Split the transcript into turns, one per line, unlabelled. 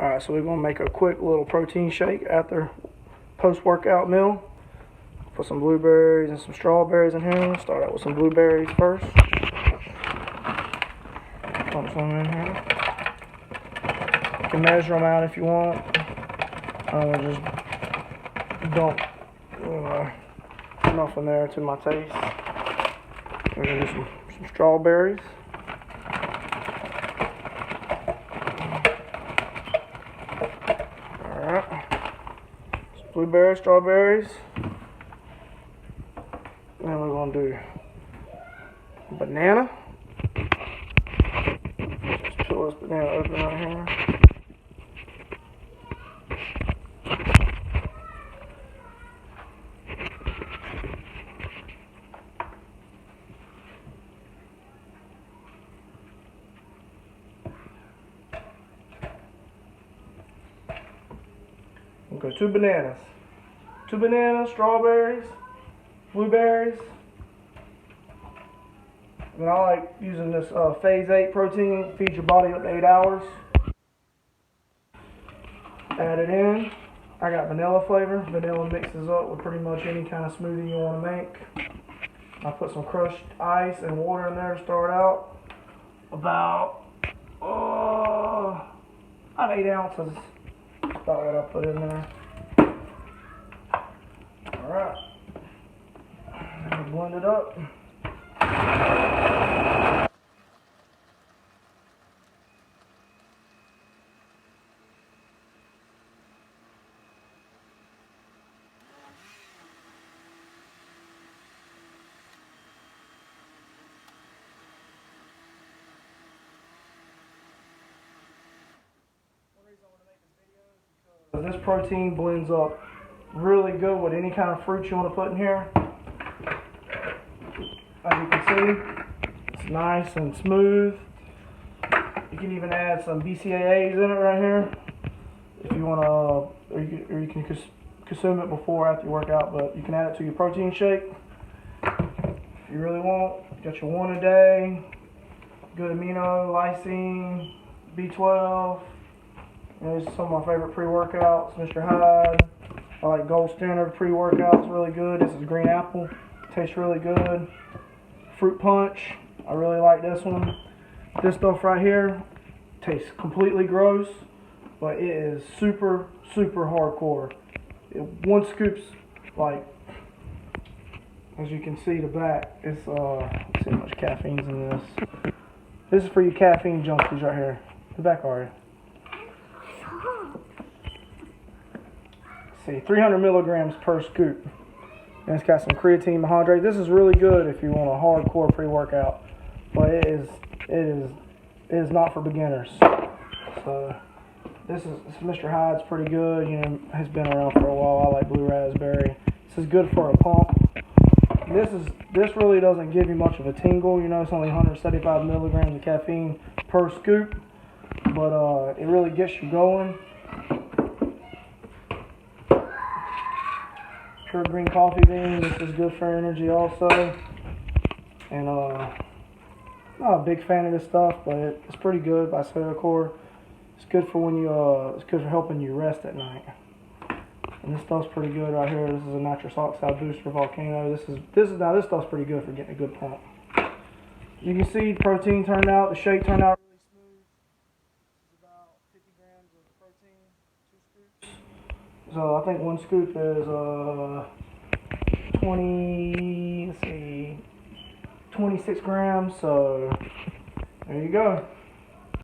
Alright, so we're going to make a quick little protein shake after post-workout meal. Put some blueberries and some strawberries in here. Start out with some blueberries first. Pump some in here. You can measure them out if you want. I will just dump enough in there to my taste. We're going to do some strawberries. Blueberries, strawberries, and we're going to do banana. Just peel this banana open right here. Okay, two bananas, strawberries, blueberries. And I like using this phase 8 protein. Feeds your body up to 8 hours. Add it in. I got vanilla flavor. Vanilla mixes up with pretty much any kind of smoothie you want to make. I put some crushed ice and water in there to start out. About 8 ounces. That's about what I put in there. Alright. Blend it up. This protein blends up really good with any kind of fruit you want to put in here. As you can see, it's nice and smooth. You can even add some BCAAs in it right here if you want to, or you can consume it before or after you work out, but you can add it to your protein shake if you really want. You got your 1 a day, good amino, lysine, B12. These are some of my favorite pre-workouts. Mr. Hyde. I like Gold Standard pre-workout. It's really good. This is green apple. Tastes really good. Fruit punch. I really like this one. This stuff right here tastes completely gross, but it is super, super hardcore. One scoop's like, as you can see the back, it's let's see how much caffeine's in this. This is for you caffeine junkies right here. The back are you? See, 300 milligrams per scoop. And it's got some creatine hydrate. This is really good if you want a hardcore pre-workout, but it is not for beginners. So this is Mr. Hyde's pretty good. You know, has been around for a while. I like blue raspberry. This is good for a pump. This really doesn't give you much of a tingle. You know, it's only 175 milligrams of caffeine per scoop, but it really gets you going. Pure green coffee bean. This is good for energy also. And not a big fan of this stuff, but it's pretty good by Core. It's good for when you it's good for helping you rest at night. And this stuff's pretty good right here. This is a nitrous oxide booster volcano. This stuff's pretty good for getting a good pump. You can see protein turned out. The shake turned out really smooth. This is about 50 grams of protein, 2 scoops. So I think 1 scoop is 26 grams. So there you go.